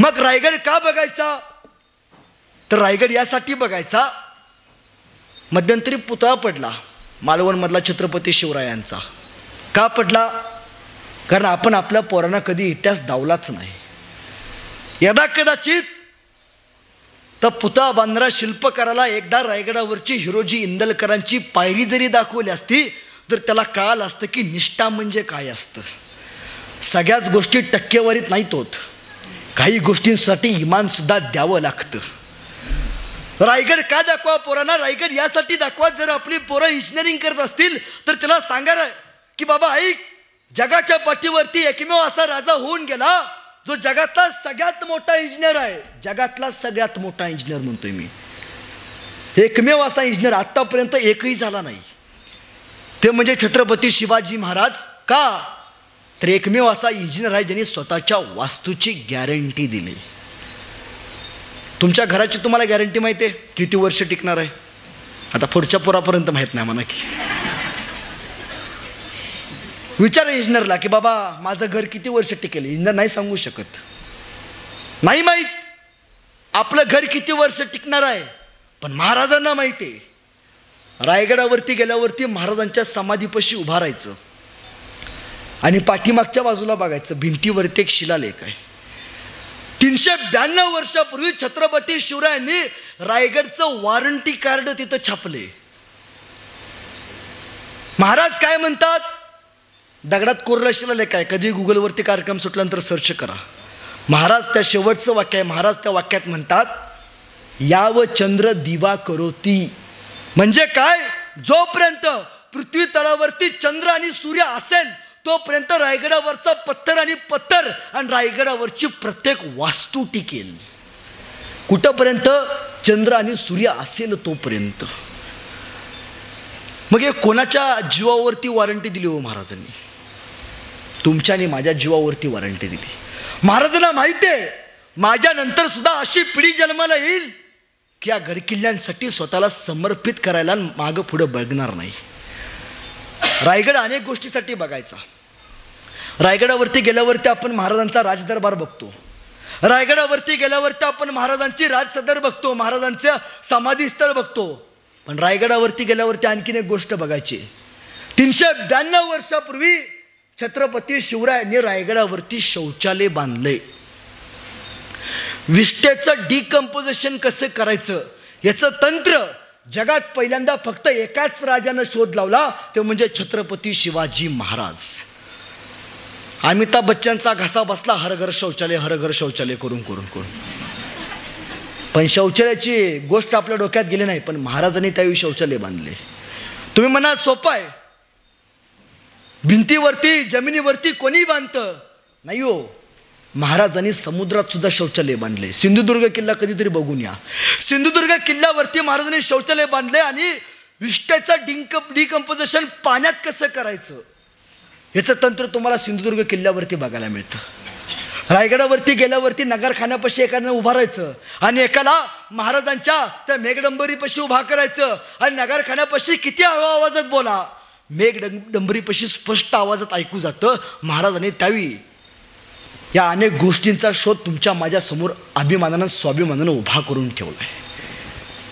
मग रायगड का बघायचा? तर रायगड यासाठी बघायचा, मध्यंतरी पुतळा पडला मालवण मधला छत्रपती शिवरायांचा. का पडला? कारण आपण आपल्या पोरांना कधी इतिहास दावलाच नाही. यदा कदाचित तर पुतळा बांधणाऱ्या शिल्पकाराला एकदा रायगडावरची हिरोजी इंदलकरांची पायरी जरी दाखवली असती तर त्याला कळालं असतं की निष्ठा म्हणजे काय असतं. सगळ्याच गोष्टी टक्केवारीत नाहीत होत, काही गोष्टींसाठी इमान सुद्धा द्यावं लागतं. रायगड का दाखवा पोरांना? रायगड यासाठी दाखवा, जर आपली पोरं इंजिनिअरिंग करत असतील तर त्याला सांगा की बाबा ऐक, जगाच्या पाठीवरती एकमेव असा राजा होऊन गेला जो जगातला सगळ्यात मोठा इंजिनियर आहे. जगातला सगळ्यात मोठा इंजिनियर म्हणतोय मी, एकमेव असा इंजिनियर आतापर्यंत एकही झाला नाही. ते म्हणजे छत्रपती शिवाजी महाराज. का? तर एकमेव असा इंजिनियर आहे ज्यांनी स्वतःच्या वास्तूची गॅरंटी दिली. तुमच्या घराची तुम्हाला गॅरंटी माहिती आहे किती वर्ष टिकणार आहे? आता पुढच्या पोरापर्यंत माहित नाही म्हणा की. विचारा इंजिनियरला की बाबा माझं घर किती वर्ष टिकेल. इंजिनियर नाही सांगू शकत, नाही माहीत आपलं घर किती वर्ष टिकणार आहे. पण महाराजांना माहिती आहे. रायगडावरती गेल्यावरती महाराजांच्या समाधीपाशी उभा राहायचं आणि पाठीमागच्या बाजूला बघायचं, भिंतीवरती एक शिलालेख आहे. 392 वर्षापूर्वी छत्रपती शिवरायांनी रायगडचं वॉरंटी कार्ड तिथं छापले. महाराज काय म्हणतात? दगडात कोरला शिलालेख आहे, कधी गुगलवरती कार्यक्रम सुटल्यानंतर सर्च करा. महाराज त्या शेवटचं वाक्य आहे. महाराज त्या वाक्यात म्हणतात, याव चंद्र दिवा करोती. म्हणजे काय? जोपर्यंत पृथ्वी तळावरती चंद्र आणि सूर्य असेल तोपर्यंत रायगडावरचा पत्थर आणि पत्थर आणि रायगडावरची प्रत्येक वास्तू टिकेल. कुठपर्यंत? चंद्र आणि सूर्य असेल तोपर्यंत. मग हे कोणाच्या जीवावरती वॉरंटी दिली हो महाराजांनी? तुमच्या आणि माझ्या जीवावरती वॉरंटी दिली. महाराजांना माहिती आहे माझ्या नंतर सुद्धा अशी पिढी जन्माला येईल की या गडकिल्ल्यांसाठी स्वतःला समर्पित करायला मागं पुढं बघणार नाही. रायगड अनेक गोष्टीसाठी बघायचा. रायगडावरती गेल्यावरती आपण महाराजांचा राजदरबार बघतो. रायगडावरती गेल्यावरती आपण महाराजांची राजसदर बघतो, महाराजांचं समाधीस्थळ बघतो. पण रायगडावरती गेल्यावरती आणखीन एक गोष्ट बघायची. 392 वर्षापूर्वी छत्रपती शिवरायांनी रायगडावरती शौचालय बांधले. विष्टेचं डिकम्पोजिशन कसं करायचं याचं तंत्र जगात पहिल्यांदा फक्त एकाच राजानं शोध लावला, ते म्हणजे छत्रपती शिवाजी महाराज. अमिताभ बच्चनचा घसा बसला हर घर शौचालय, हर घर शौचालय करून करून करून. पण शौचालयाची गोष्ट आपल्या डोक्यात गेली नाही. पण महाराजांनी त्यावेळी शौचालय बांधले. तुम्ही म्हणा सोपं आहे, भिंतीवरती जमिनीवरती कोणी बांधतं? नाही हो, महाराजांनी समुद्रात सुद्धा शौचालय बांधले. सिंधुदुर्ग किल्ला कधीतरी बघून या. सिंधुदुर्ग किल्ल्यावरती महाराजांनी शौचालय बांधले आणि विष्टेचं डिकम्पोजिशन पाण्यात कसं करायचं याचं तंत्र तुम्हाला सिंधुदुर्ग किल्ल्यावरती बघायला मिळतं. रायगडावरती गेल्यावरती नगरखान्यापाशी एकानं उभा राहायचं आणि एकाला महाराजांच्या त्या मेघडंबरीपाशी उभा करायचं आणि नगरखान्यापाशी किती आवाजात बोला, मेघडंबरीपाशी स्पष्ट आवाजात ऐकू जातं. महाराजांनी त्यावेळी या अनेक गोष्टींचा शोध तुमच्या माझ्या समोर अभिमानानं स्वाभिमानानं उभा करून ठेवलाय.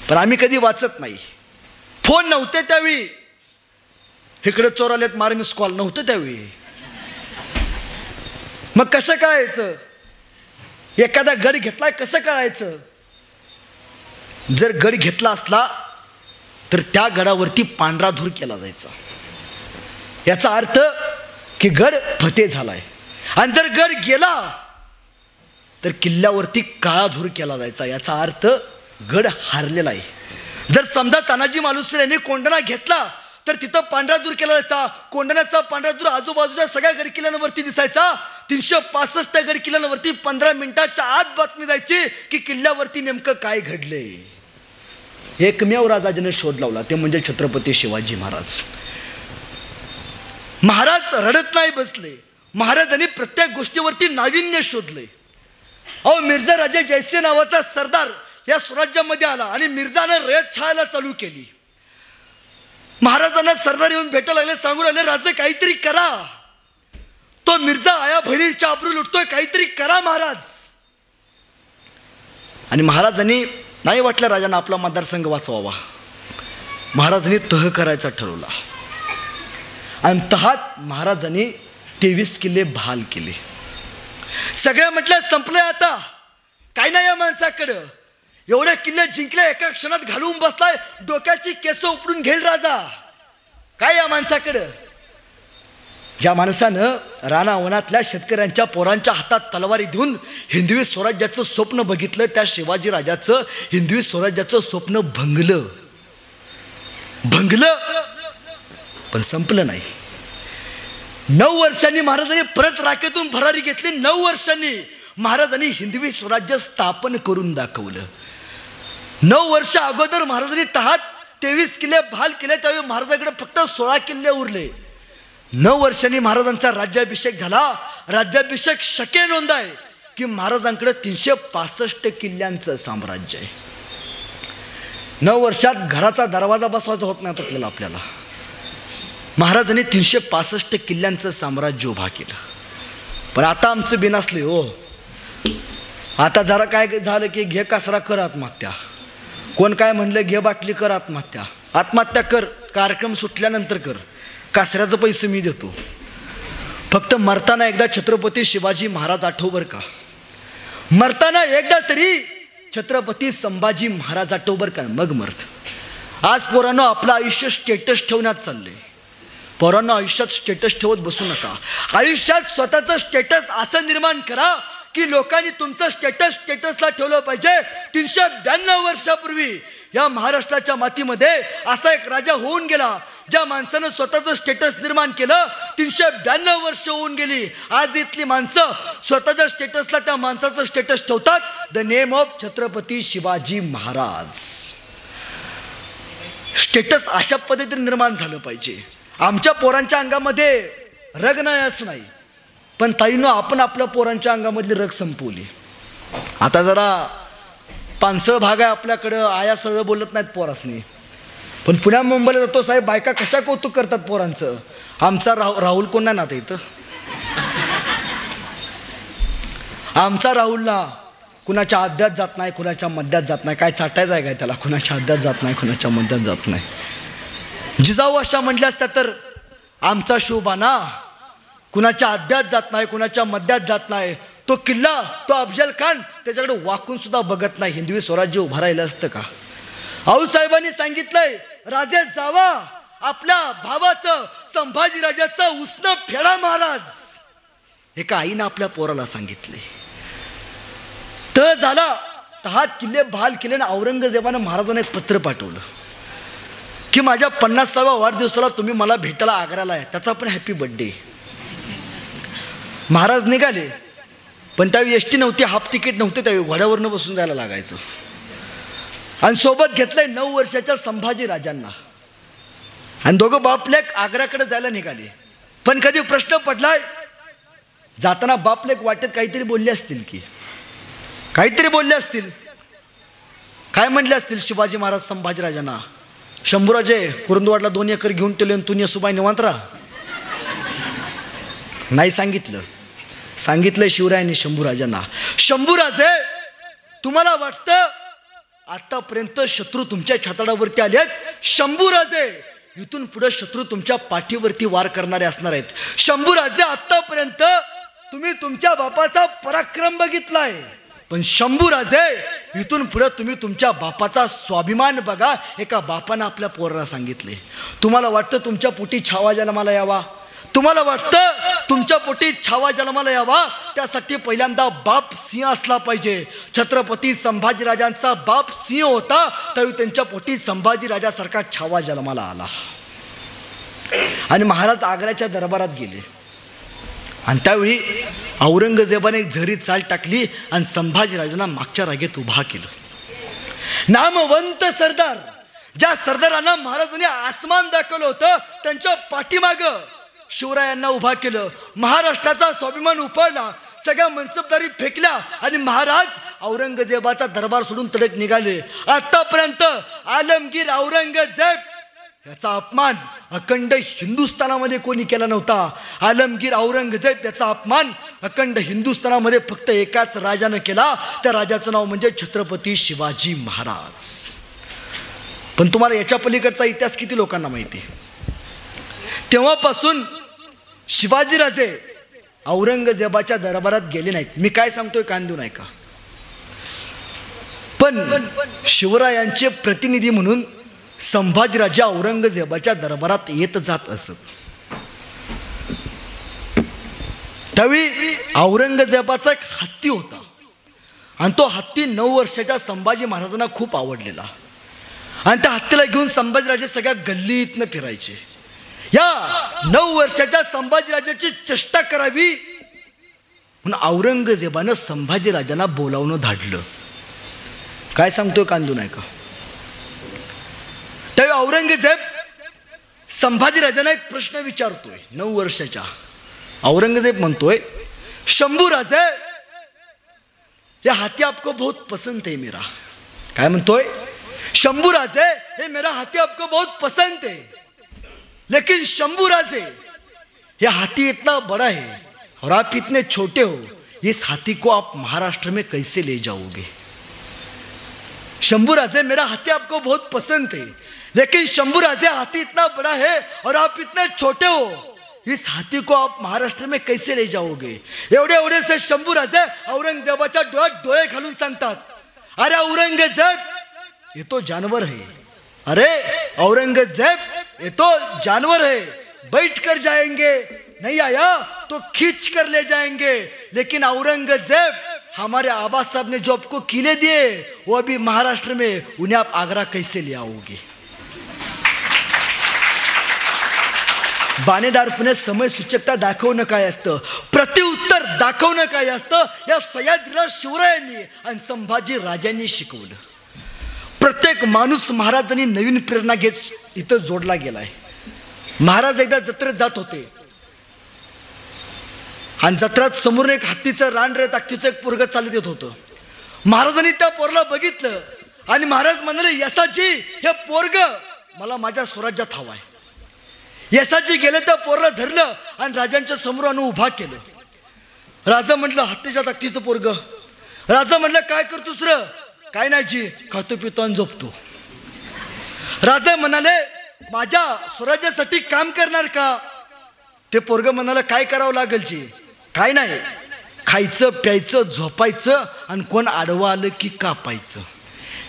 पण आम्ही कधी वाचत नाही. फोन नव्हते त्यावेळी, इकडे चोर आलेत मार मिस कॉल नव्हतं त्यावेळी. मग कसं कळायचं एखादा गड घेतलाय? कसं कळायचं? जर गड घेतला असला तर त्या गडावरती पांढरा धूर केला जायचा, याचा अर्थ की गड फतेह झालाय. आणि जर गड गेला तर किल्ल्यावरती काळा धूर केला जायचा, याचा अर्थ गड हारलेला आहे. जर समजा तानाजी मालुसरे यांनी कोंढाणा घेतला तर तिथं पांढरा धूर केला जायचा. कोंढाण्याचा पांढरा धूर आजूबाजूच्या सगळ्या गडकिल्ल्यांवरती दिसायचा. 365 गडकिल्ल्यांवरती 15 मिनिटाच्या आत बातमी जायची की किल्ल्यावरती नेमकं काय घडले. एकमेव राजा ज्याने शोध लावला ते म्हणजे छत्रपती शिवाजी महाराज. महाराज रडत नाही बसले. महाराजांनी प्रत्येक गोष्टीवरती नाविन्य शोधले. अहो, मिर्झा राजा जयसिंह नावाचा सरदार या स्वराज्यामध्ये आला आणि मिर्झानं रयत छळायला चालू केली. महाराजांना सरदार येऊन भेटायला लागले, सांगू लागले राजे काहीतरी करा, तो मिर्झा आया बहिणींच्या आबरू लुटतोय, काहीतरी करा महाराज. आणि महाराजांनी नाही वाटलं राजांना आपला मतदारसंघ वाचवावा, महाराजांनी तह करायचा ठरवला आणि तहात महाराजांनी 23 किल्ले बहाल केले. सगळं म्हटलं संपलंय आता, काय नाही या माणसाकडं, एवढे किल्ले जिंकले एका क्षणात घालून बसलाय, डोक्याची केस उपडून घेईल राजा, काय या माणसाकडं. ज्या माणसानं रानावनातल्या शेतकऱ्यांच्या पोरांच्या हातात तलवारी देऊन हिंदवी स्वराज्याचं स्वप्न बघितलं, त्या शिवाजी राजाचं हिंदवी स्वराज्याचं स्वप्न भंगलं पण संपलं नाही. 9 वर्षांनी महाराजांनी परत राखेतून भरारी घेतली. 9 वर्षांनी महाराजांनी हिंदवी स्वराज्य स्थापन करून दाखवलं. 9 वर्ष अगोदर महाराजांनी तहात 23 किल्ले बहाल केले, त्यावेळी महाराजांकडे फक्त 16 किल्ले उरले. 9 वर्षांनी महाराजांचा राज्याभिषेक झाला. राज्याभिषेक शके नोंद आहे की महाराजांकडे 365 किल्ल्यांचं साम्राज्य आहे. 9 वर्षात घराचा दरवाजा बसवायचा होत नाही आपल्याला. महाराजांनी 365 किल्ल्यांचं साम्राज्य उभा केलं. पण आता आमचं बिनासले हो, आता जरा काय झालं की घे कासरा कर आत्महत्या, कोण काय म्हणलं घे बाटली कर आत्महत्या, आत्महत्या कर, कार्यक्रम सुटल्यानंतर कर, कासऱ्याचं पैसे मी देतो, फक्त मरताना एकदा छत्रपती शिवाजी महाराज आठव बर का, मरताना एकदा तरी छत्रपती संभाजी महाराज आठव बर का, मग मरत. आज पोरांनो आपलं आयुष्य स्टेटस ठेवण्यात चाललंय. पोरांनो आयुष्यात स्टेटस ठेवत बसू नका. आयुष्यात स्वतःचं स्टेटस असं निर्माण करा की लोकांनी तुमचं स्टेटसला ठेवलं पाहिजे. 392 वर्षापूर्वी या महाराष्ट्राच्या मातीमध्ये असा एक राजा होऊन गेला, ज्या माणसानं स्वतःचं स्टेटस निर्माण केलं. 392 वर्ष होऊन गेली. आज इथली माणसं स्वतःच्या स्टेटसला त्या माणसाचं स्टेटस ठेवतात, the name of Chhatrapati Shivaji Maharaj. Status अशा पद्धतीने निर्माण झालं पाहिजे. आमच्या पोरांच्या अंगामध्ये रग नाही असं नाही, पण ताईनं आपण आपल्या पोरांच्या अंगामधली रग संपवली. आता जरा पानसळ भाग आहे आपल्याकडं, आया सरळ बोलत नाहीत पोरासनी, पण पुण्या मुंबईला जातो साहेब, बायका कशा कौतुक करतात पोरांचं. आमचा राहुल कोण नाही ना आता इथं, आमचा राहुलला कुणाच्या अड्ड्यात जात नाही, कुणाच्या मध्यात जात नाही, काय चाटायचं आहे काय त्याला, कुणाच्या अड्ड्यात जात नाही, कुणाच्या मध्यात जात नाही. जिजाऊ अशा म्हटल्या असत्या तर आमचा शोभाना कुणाच्या अड्ड्यात जात नाही, कुणाच्या मध्यात जात नाही. तो किल्ला, तो अफजल खान त्याच्याकडे वाकून सुद्धा बघत नाही. हिंदवी स्वराज्य उभा राहिलं असतं का. आऊसाहेबांनी सांगितलंय, राजे जावा आपल्या भावाचं संभाजी राजाचं उसनं फेडा महाराज. एका आईनं आपल्या पोराला सांगितले. तर झाला, तहात किल्ले बहाल केले ना. औरंगजेबानं महाराजांना एक पत्र पाठवलं की माझ्या 50व्या वाढदिवसाला तुम्ही मला भेटायला आग्र्याला आहे, त्याचा पण हॅपी बर्थडे. महाराज निघाले, पण त्यावेळी एसटी नव्हती, हाफ तिकीट नव्हते, त्यावेळी घोड्यावरनं बसून जायला लागायचं. आणि सोबत घेतलंय 9 वर्षाच्या संभाजी राजांना. आणि दोघं बापलेक आग्र्याकडे जायला निघाले. पण कधी प्रश्न पडलाय, जाताना बापलेक वाटेत काहीतरी बोलले असतील की, काहीतरी बोलले असतील. काय म्हणले असतील शिवाजी महाराज संभाजी राजांना, शंभूराजे कुरुंदवाडला 2 एकर घेऊन ठेवले आणि तू नेसुबाई निवांत राहा. नाही सांगितलं. सांगितलंय शिवरायांनी शंभूराजांना, शंभूराजे तुम्हाला वाटतं आतापर्यंत शत्रू तुमच्या छाताडावरती आले आहेत, शंभूराजे इथून पुढे शत्रू तुमच्या पाठीवरती वार करणारे असणार आहेत. शंभूराजे आतापर्यंत तुम्ही तुमच्या बापाचा पराक्रम बघितलाय, पण शंभूराजे इथून पुढे तुम्ही तुमच्या बापाचा स्वाभिमान बघा. एका बापानं आपल्या पोराला सांगितले. तुम्हाला वाटतं तुमच्या पोटी छावा जन्माला यावा, तुम्हाला वाटतं तुमच्या पोटी छावा जन्माला यावा, त्यासाठी पहिल्यांदा बाप सिंह असला पाहिजे. छत्रपती संभाजीराजांचा बाप सिंह होता, त्यावेळी त्यांच्या पोटी संभाजीराजासारखा छावा जन्माला आला. आणि महाराज आग्र्याच्या दरबारात गेले. आणि त्यावेळी औरंगजेबाने एक झरी चाल टाकली आणि संभाजीराजांना मागच्या रागेत उभा केलं. नामवंत सरदार, ज्या सरदारांना महाराजांनी आसमान दाखवलं होतं, त्यांच्या पाठीमागं शिवरायांना उभा केलं. महाराष्ट्राचा स्वाभिमान उफाळला, सगळ्या मनसबदारी फेकल्या आणि महाराज औरंगजेबाचा दरबार सोडून तडक निघाले. आतापर्यंत आलमगीर औरंगजेब याचा अपमान अखंड हिंदुस्थानामध्ये कोणी केला नव्हता. आलमगीर औरंगजेब याचा अपमान अखंड हिंदुस्थानामध्ये फक्त एकाच राजानं केला. त्या राजाचं नाव म्हणजे छत्रपती शिवाजी महाराज. पण तुम्हाला याच्या पलीकडचा इतिहास किती लोकांना माहिती आहे? तेव्हापासून शिवाजीराजे औरंगजेबाच्या दरबारात गेले नाहीत. मी काय सांगतोय कान देऊ नका. पण शिवरायांचे प्रतिनिधी म्हणून संभाजीराजे औरंगजेबाच्या दरबारात येत जात असत. त्यावेळी औरंगजेबाचा एक हत्ती होता आणि तो हत्ती 9 वर्षाच्या संभाजी महाराजांना खूप आवडलेला. आणि त्या हत्तीला घेऊन संभाजीराजे सगळ्या गल्लीतनं फिरायचे. या 9 वर्षाच्या संभाजीराजाची चेष्टा करावी म्हणून औरंगजेबानं संभाजीराजांना बोलावणं धाडलं. काय सांगतोय कांदू नाही का? त्यावेळी औरंगजेब संभाजीराजांना एक प्रश्न विचारतोय. 9 वर्षाच्या औरंगजेब म्हणतोय, शंभूराजे ये हाथी आपको बहुत पसंद है मेरा. काय म्हणतोय? शंभूराजे ये मेरा हाथी आपको बहुत पसंद है, लेकिन शंभूराजे ये हाथी इतना बड़ा है और आप इतने छोटे हो, इस हाथी को आप महाराष्ट्र में कैसे ले जाओगे? शंभूराजे मेरा हाथी आपको बहुत पसंद है, लेकिन शंभूराजे हाथी इतना बड़ा है और आप इतने छोटे हो, इस हाथी को आप महाराष्ट्र में कैसे ले जाओगे? एवढे एवढे से शंभूराजे औरंगजेबाच्या डोळ्यात डोळे घालून सांगतात, अरे औरंगजेब ये तो जानवर है. अरे औरंगजेब ये तो जानवर है, बैठ कर जाएंगे, नहीं आया तो खींच कर ले जाएंगे. लेकिन औरंगजेब हमारे आबा साहब ने जो आपको किले दिए वो अभी महाराष्ट्र में, उन्हें आप आगरा कैसे ले आओगे? बाणेदारपणे समय सूचकता दाखवणं काय असतं, प्रत्युत्तर दाखवणं काय असतं, या सह्याद्रीला शिवरायांनी आणि संभाजी राजांनी शिकवलं. प्रत्येक माणूस महाराजांनी नवीन प्रेरणा घेत इथं जोडला गेलाय. महाराज एकदा जत्रेत जात होते आणि जत्रात समोर एक हत्तीचं रान रे ताकतीचं एक पोरग चालत येत होतं. महाराजांनी त्या पोरला बघितलं आणि महाराज म्हणाले, यसाजी हे पोरग मला माझ्या स्वराज्यात हवाय. यसाजी गेले त्या पोरला धरलं आणि राजांच्या समोर आणून उभा केलं. राजा म्हटलं, हत्तीच्या ताकतीचं पोरग. राजा म्हटलं, काय करतोस र? काय नाही जी, खातो पितो आणि झोपतो. राजा म्हणाले, माझ्या स्वराज्यासाठी काम करणार का? ते पोरग म्हणाले, काय करावं लागेल जी? काय नाही, खायचं प्यायचं झोपायचं आणि कोण आडवं आलं की कापायचं,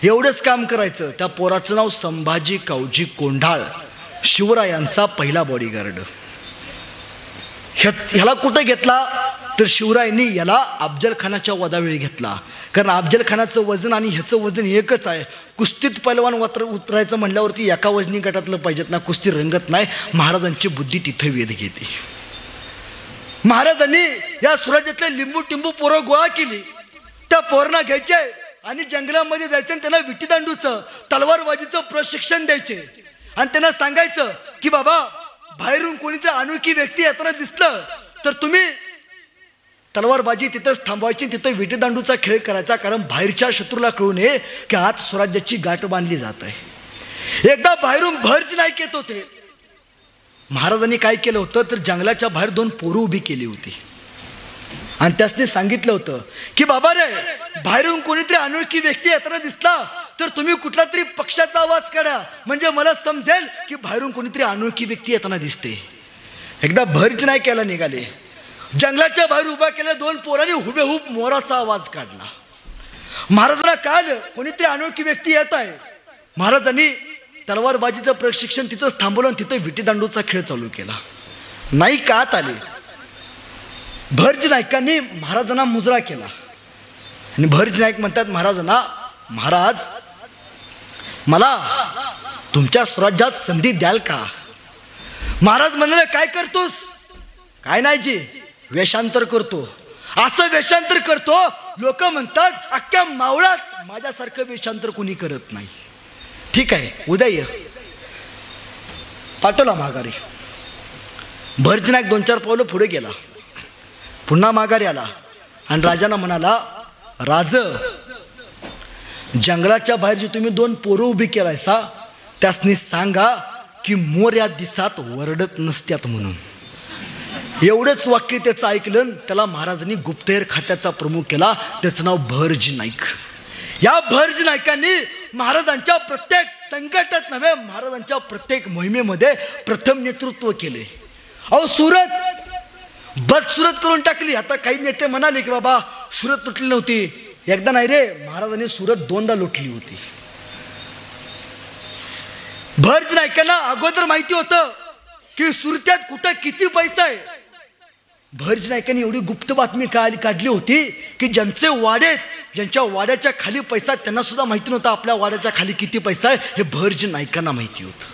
एवढंच काम करायचं. त्या पोराचं नाव संभाजी कावजी कोंढाळ, शिवरायांचा पहिला बॉडीगार्ड. ह्याला कुठे घेतला तर शिवरायांनी याला अफजल खानाच्या वधावेळी घेतला. कारण अफजल खानाचं वजन आणि ह्याचं वजन एकच आहे. कुस्तीत पैलवान उतरायचं म्हणल्यावरती एका वजनी गटातलं पाहिजेत ना, कुस्ती रंगत नाही. महाराजांची बुद्धी तिथे वेध घेते. महाराजांनी या स्वराज्यातले लिंबू टिंबू पोरं गोळा केली. त्या पोरांना घ्यायचे आणि जंगलामध्ये जायचं आणि त्यांना विटीदांडूचं तलवारबाजीचं प्रशिक्षण द्यायचे आणि त्यांना सांगायचं की बाबा, बाहेरून कोणीतरी अनोळखी व्यक्ती येताना दिसलं तर तुम्ही तलवारबाजी तिथंच थांबवायची, तिथं विटीदांडूचा खेळ करायचा. कारण बाहेरच्या शत्रूला कळू नये की आत स्वराज्याची गाठ बांधली जात आहे. एकदा बाहेरून भरच नाईक येत होते. महाराजांनी काय केलं होतं तर जंगलाच्या बाहेर 2 पोरं उभी केली होती आणि त्यासने सांगितलं होतं की बाबा रे, बाहेरून कोणीतरी अनोळखी व्यक्ती येताना दिसला तर तुम्ही कुठला तरी पक्षाचा आवाज काढा, म्हणजे मला समजेल की बाहेरून कोणीतरी अनोळखी व्यक्ती येताना दिसते. एकदा भरच नाही केला निघाले. जंगलाच्या बाहेर उभा केल्या 2 पोरांनी हुबेहूब मोराचा आवाज काढला. महाराजांना कळलं कोणीतरी अनोळखी व्यक्ती येत आहे. महाराजांनी तलवारबाजीचं प्रशिक्षण तिथंच थांबवलं आणि तिथं विटीदांडूचा खेळ चालू केला. नाईक आत आले. भरज नाईकांनी महाराजांना मुजरा केला आणि भरज नाईक म्हणतात महाराजांना, महाराज मला तुमच्या स्वराज्यात संधी द्याल का? महाराज म्हणाले, काय करतोस? काय नाही जी, वेषांतर करतो. असं वेषांतर करतो, लोक म्हणतात अख्ख्या मावळात माझ्यासारखं वेषांतर कोणी करत नाही. ठीक आहे, उद्या ये. पाठवला माघारी. भरज नाईक 2-4 पावलं पुढे गेला, पुन्हा माघारी आला आणि राजांना म्हणाला, राज, जंगलाच्या बाहेर जी तुम्ही 2 पोरं उभी केलायसा त्यासनी सांगा की मोर या दिसात वरडत नसत्यात म्हणून. एवढंच वाक्य त्याचं ऐकलं. त्याला महाराजांनी गुप्तहेर खात्याचा प्रमुख केला. त्याचं नाव भरजी नाईक. या भरजी नाईकांनी महाराजांच्या प्रत्येक संकटात नव्हे, महाराजांच्या प्रत्येक मोहिमेमध्ये प्रथम नेतृत्व केले. अहो सुरत बदसुरत करून टाकली. आता काही नेते म्हणाले की बाबा सुरत लुटली नव्हती. एकदा नाही रे, महाराजांनी सुरत 2दा लुटली होती. भरजी नाईकांना अगोदर माहिती होतं की सुरत्यात कुठं किती पैसा आहे. भरजी नाईकांनी एवढी गुप्त बातमी काढली होती की ज्यांचे वाडे, ज्यांच्या वाड्याच्या खाली पैसा, त्यांना सुद्धा माहिती नव्हतं आपल्या वाड्याच्या खाली किती पैसा आहे. हे भरजी नाईकांना माहिती होतं.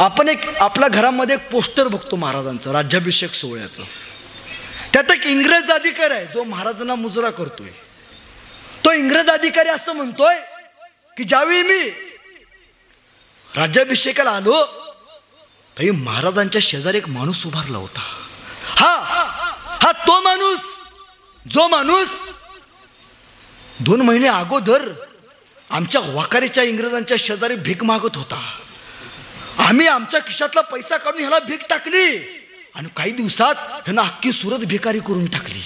आपण आपल्या घरामध्ये एक पोस्टर बघतो महाराजांचं, राज्याभिषेक सोहळ्याचं. त्यात एक इंग्रज अधिकारी आहे जो महाराजांना मुजरा करतोय. तो इंग्रज अधिकारी असं म्हणतोय की ज्यावेळी मी राज्याभिषेकाला आलो काही महाराजांच्या शेजारी एक माणूस उभारला होता. हा तो माणूस, जो माणूस 2 महिने अगोदर आमच्या वाकारीच्या इंग्रजांच्या शेजारी भीक मागत होता. आम्ही आमच्या खिशातला पैसा काढून ह्याला भीक टाकली आणि काही दिवसात ह्यानं अख्खी सुरत भिकारी करून टाकली.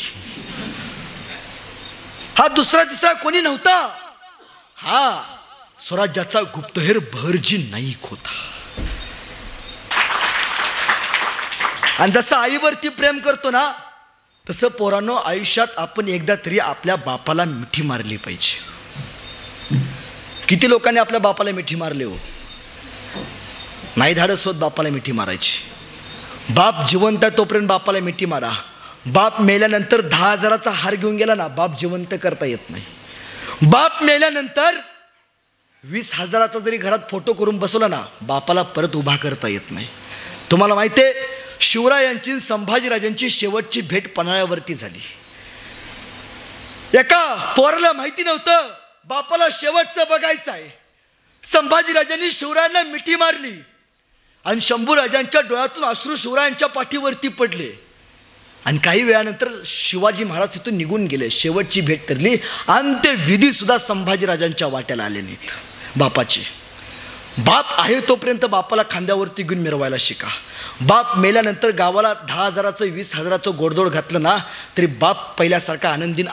हा दुसरा तिसरा कोणी नव्हता. हा स्वराज्याचा गुप्तहेर भरजी नाईक होता. आणि जसं आईवरती प्रेम करतो ना, तसं पोरांनो आयुष्यात आपण एकदा तरी आपल्या बापाला मिठी मारली पाहिजे. किती लोकांनी आपल्या बापाला मिठी मारली हो? नाही धाडस होत बापाला मिठी मारायची. बाप जिवंत आहे तोपर्यंत बापाला मिठी मारा. बाप मेल्यानंतर 10,000चा हार घेऊन गेला ना, बाप जिवंत करता येत नाही. बाप मेल्यानंतर 20,000चा जरी घरात फोटो करून बसवला ना, बापाला परत उभा करता येत नाही. तुम्हाला माहिती आहे शिवरायांची संभाजीराजांची शेवटची भेट पन्हाळ्यावरती झाली. एका पोराला माहिती नव्हतं बापाला शेवटचं बघायचं आहे. संभाजीराजांनी शिवरायांना मिठी मारली आणि शंभूराजांच्या डोळ्यातून अश्रू शिवरायांच्या पाठीवरती पडले. आणि काही वेळानंतर शिवाजी महाराज तिथून निघून गेले. शेवटची भेट ठरली. अंत्यविधी सुद्धा संभाजीराजांच्या वाट्याला आले नाहीत बापाची. बाप आहे तोपर्यंत बापाला खांद्यावरती घेऊन मिरवायला शिका. बाप मेल्यानंतर गावाला 10,000चं 20,000चं गोडधोड घातलं ना तरी बाप पहिल्यासारखा आनंदीन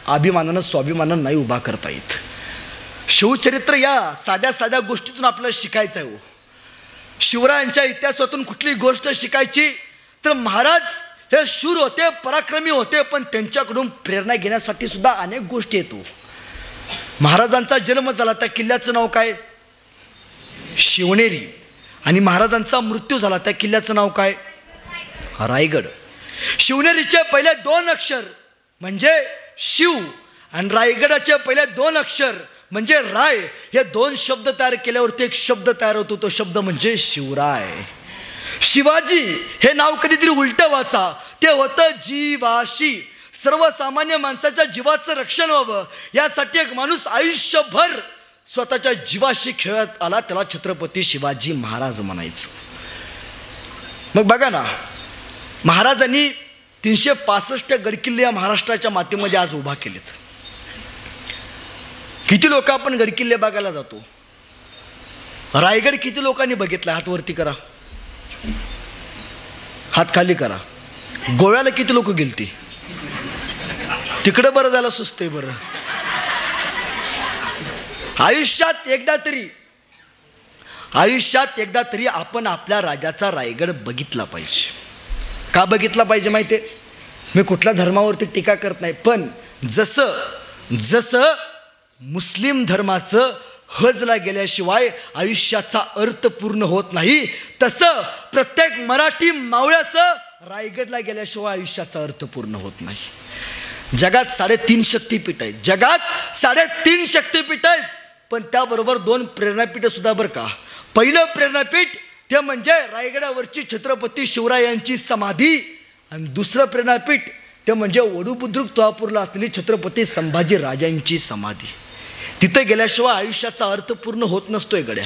अभिमानानं स्वाभिमानानं नाही उभा करता येत. शिवचरित्र या साध्या साध्या गोष्टीतून आपल्याला शिकायचं आहे. शिवरायांच्या इतिहासातून कुठली गोष्ट शिकायची तर महाराज हे शूर होते, पराक्रमी होते, पण त्यांच्याकडून प्रेरणा घेण्यासाठी सुद्धा अनेक गोष्टी येतो. महाराजांचा जन्म झाला त्या किल्ल्याचं नाव काय? शिवनेरी. आणि महाराजांचा मृत्यू झाला त्या किल्ल्याचं नाव काय? रायगड. शिवनेरीचे पहिले 2 अक्षर म्हणजे शिव आणि रायगडाचे पहिले 2 अक्षर म्हणजे राय. हे 2 शब्द तयार केल्यावरती एक शब्द तयार होतो. तो शब्द म्हणजे शिवराय. शिवाजी हे नाव कधीतरी उलटं वाचा. ते होतं जीवाशी. सर्वसामान्य माणसाच्या जीवाचं रक्षण व्हावं यासाठी एक माणूस आयुष्यभर स्वतःच्या जीवाशी खेळत आला. त्याला छत्रपती शिवाजी महाराज म्हणायचं. मग बघा ना, महाराजांनी 365 गडकिल्ले या महाराष्ट्राच्या मातीमध्ये आज उभा केलेत. किती लोक आपण गडकिल्ले बघायला जातो? रायगड किती लोकांनी बघितला? हात वरती करा, हात खाली करा. गोव्याला किती लोक गेलती? तिकडं बरं झालं, सुचतंय बरं. आयुष्यात एकदा तरी आपण आपल्या राजाचा रायगड बघितला पाहिजे. का बघितला पाहिजे माहिती आहे? मी कुठल्या धर्मावरती टीका करत नाही, पण जसं मुस्लिम धर्माचं हजला गेल्याशिवाय आयुष्याचा अर्थ पूर्ण होत नाही, तसं प्रत्येक मराठी मावळ्याचं रायगडला गेल्याशिवाय आयुष्याचा अर्थ पूर्ण होत नाही. जगात 3.5 शक्तिपीठ आहेत. जगात 3.5 शक्तिपीठ आहेत, पण त्याबरोबर 2 प्रेरणापीठ सुद्धा बरं का. पहिलं प्रेरणापीठ ते म्हणजे रायगडावरची छत्रपती शिवरायांची समाधी आणि दुसरं प्रेरणापीठ ते म्हणजे वडूबुद्रुक तुळापूरला असलेली छत्रपती संभाजी राजांची समाधी. तिथे गेल्याशिवाय आयुष्याचा अर्थ पूर्ण होत नसतोय गड्या.